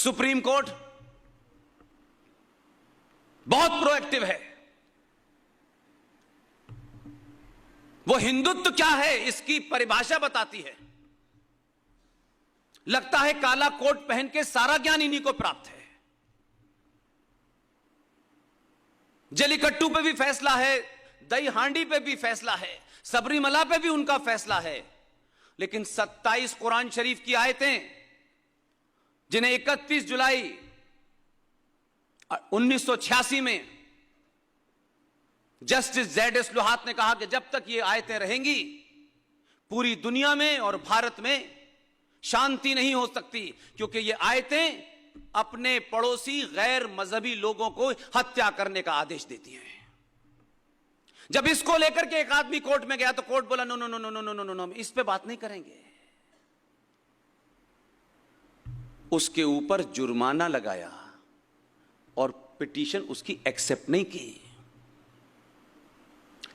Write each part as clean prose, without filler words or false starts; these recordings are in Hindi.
सुप्रीम कोर्ट बहुत प्रोएक्टिव है। वो हिंदुत्व क्या है इसकी परिभाषा बताती है। लगता है काला कोट पहन के सारा ज्ञान इन्हीं को प्राप्त है। जलीकट्टू पे भी फैसला है, दही हांडी पे भी फैसला है, सबरीमला पे भी उनका फैसला है। लेकिन 27 कुरान शरीफ की आयतें जिन्हें 31 जुलाई 1986 में जस्टिस Z.S. लोहात ने कहा कि जब तक ये आयतें रहेंगी पूरी दुनिया में और भारत में शांति नहीं हो सकती, क्योंकि ये आयतें अपने पड़ोसी गैर मजहबी लोगों को हत्या करने का आदेश देती हैं। जब इसको लेकर के एक आदमी कोर्ट में गया तो कोर्ट बोला no no no no no no no no, इस पे बात नहीं करेंगे। उसके ऊपर जुर्माना लगाया और पिटीशन उसकी एक्सेप्ट नहीं की।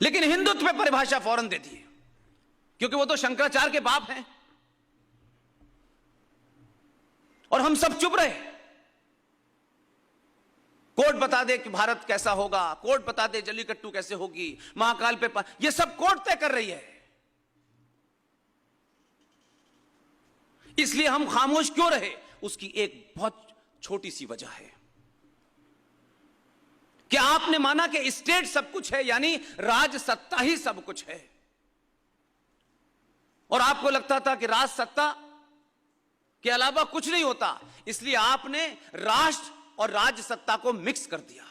लेकिन हिंदुत्व पे परिभाषा फौरन देती है, क्योंकि वो तो शंकराचार्य के बाप हैं। और हम सब चुप रहे। कोर्ट बता दे कि भारत कैसा होगा, कोर्ट बता दे जलीकट्टू कैसे होगी, महाकाल पे ये सब कोर्ट तय कर रही है। इसलिए हम खामोश क्यों रहे? उसकी एक बहुत छोटी सी वजह है कि आपने माना कि स्टेट सब कुछ है, यानी राज सत्ता ही सब कुछ है। और आपको लगता था कि राज सत्ता के अलावा कुछ नहीं होता, इसलिए आपने राष्ट्र और राज्य सत्ता को मिक्स कर दिया।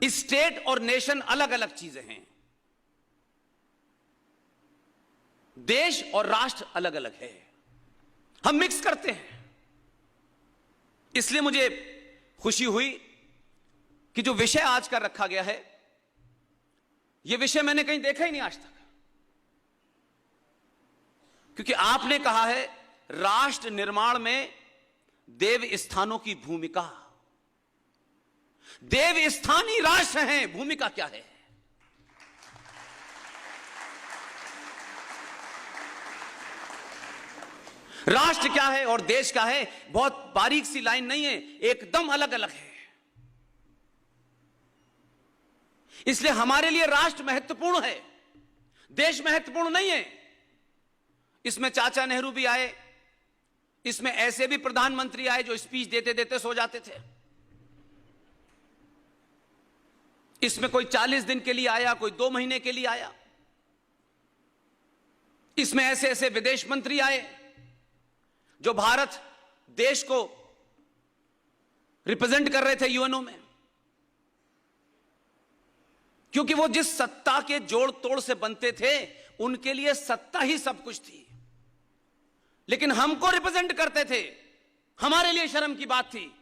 स्टेट और नेशन अलग अलग चीजें हैं, देश और राष्ट्र अलग अलग है, हम मिक्स करते हैं। इसलिए मुझे खुशी हुई कि जो विषय आज का रखा गया है, यह विषय मैंने कहीं देखा ही नहीं आज तक। क्योंकि आपने कहा है राष्ट्र निर्माण में देव स्थानों की भूमिका। देव स्थान ही राष्ट्र हैं, भूमिका क्या है? राष्ट्र क्या है और देश क्या है, बहुत बारीक सी लाइन नहीं है, एकदम अलग अलग है। इसलिए हमारे लिए राष्ट्र महत्वपूर्ण है, देश महत्वपूर्ण नहीं है। इसमें चाचा नेहरू भी आए, इसमें ऐसे भी प्रधानमंत्री आए जो स्पीच देते देते सो जाते थे। इसमें कोई 40 दिन के लिए आया, कोई 2 महीने के लिए आया। इसमें ऐसे ऐसे विदेश मंत्री आए जो भारत देश को रिप्रेजेंट कर रहे थे यूएनओ में, क्योंकि वो जिस सत्ता के जोड़ तोड़ से बनते थे उनके लिए सत्ता ही सब कुछ थी। लेकिन हमको रिप्रेजेंट करते थे, हमारे लिए शर्म की बात थी।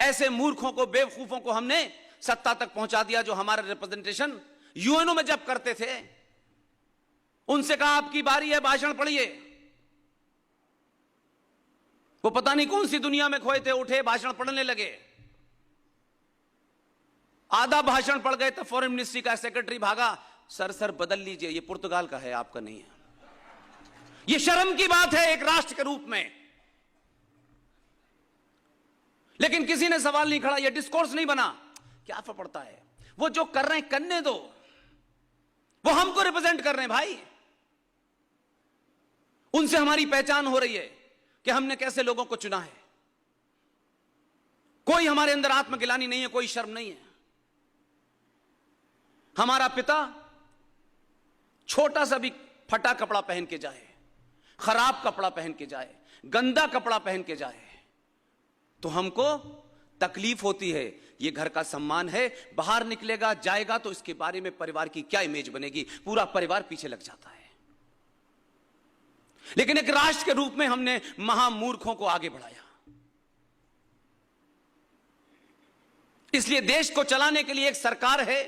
ऐसे मूर्खों को, बेवकूफों को हमने सत्ता तक पहुंचा दिया जो हमारा रिप्रेजेंटेशन यूएनओ में जब करते थे। उनसे कहा आपकी बारी है, भाषण पढ़िए। वो पता नहीं कौन सी दुनिया में खोए थे, उठे भाषण पढ़ने लगे। आधा भाषण पढ़ गए तो फॉरेन मिनिस्ट्री का सेक्रेटरी भागा, सर बदल लीजिए, ये पुर्तगाल का है, आपका नहीं है। ये शर्म की बात है एक राष्ट्र के रूप में। लेकिन किसी ने सवाल नहीं खड़ा, ये डिस्कोर्स नहीं बना। क्या फर्क पड़ता है, वो जो कर रहे हैं करने दो, वो हमको रिप्रेजेंट कर रहे हैं भाई। उनसे हमारी पहचान हो रही है कि हमने कैसे लोगों को चुना है। कोई हमारे अंदर आत्मगिलानी नहीं है, कोई शर्म नहीं है। हमारा पिता छोटा सा भी फटा कपड़ा पहन के जाए, खराब कपड़ा पहन के जाए, गंदा कपड़ा पहन के जाए, तो हमको तकलीफ होती है। ये घर का सम्मान है, बाहर निकलेगा जाएगा तो इसके बारे में परिवार की क्या इमेज बनेगी, पूरा परिवार पीछे लग जाता है। लेकिन एक राष्ट्र के रूप में हमने महामूर्खों को आगे बढ़ाया। इसलिए देश को चलाने के लिए एक सरकार है,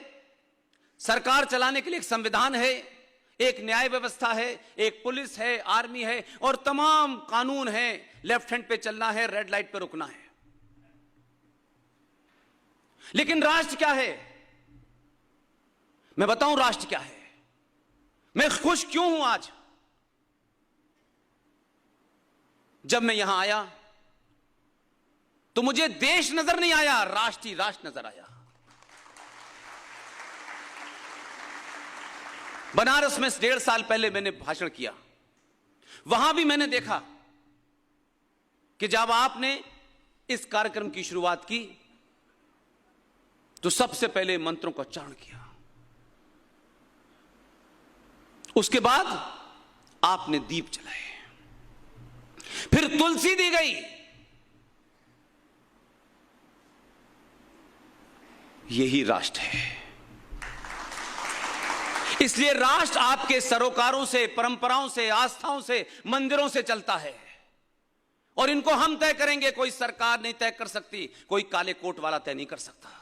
सरकार चलाने के लिए एक संविधान है, एक न्याय व्यवस्था है, एक पुलिस है, आर्मी है और तमाम कानून है। लेफ्ट हैंड पे चलना है, रेड लाइट पे रुकना है। लेकिन राष्ट्र क्या है? मैं बताऊं राष्ट्र क्या है। मैं खुश क्यों हूं आज? जब मैं यहां आया तो मुझे देश नजर नहीं आया, राष्ट्र ही राष्ट्र नजर आया। बनारस में 1.5 साल पहले मैंने भाषण किया, वहां भी मैंने देखा कि जब आपने इस कार्यक्रम की शुरुआत की तो सबसे पहले मंत्रों का उच्चारण किया, उसके बाद आपने दीप जलाए, फिर तुलसी दी गई। यही राष्ट्र है। इसलिए राष्ट्र आपके सरोकारों से, परंपराओं से, आस्थाओं से, मंदिरों से चलता है और इनको हम तय करेंगे। कोई सरकार नहीं तय कर सकती, कोई काले कोट वाला तय नहीं कर सकता।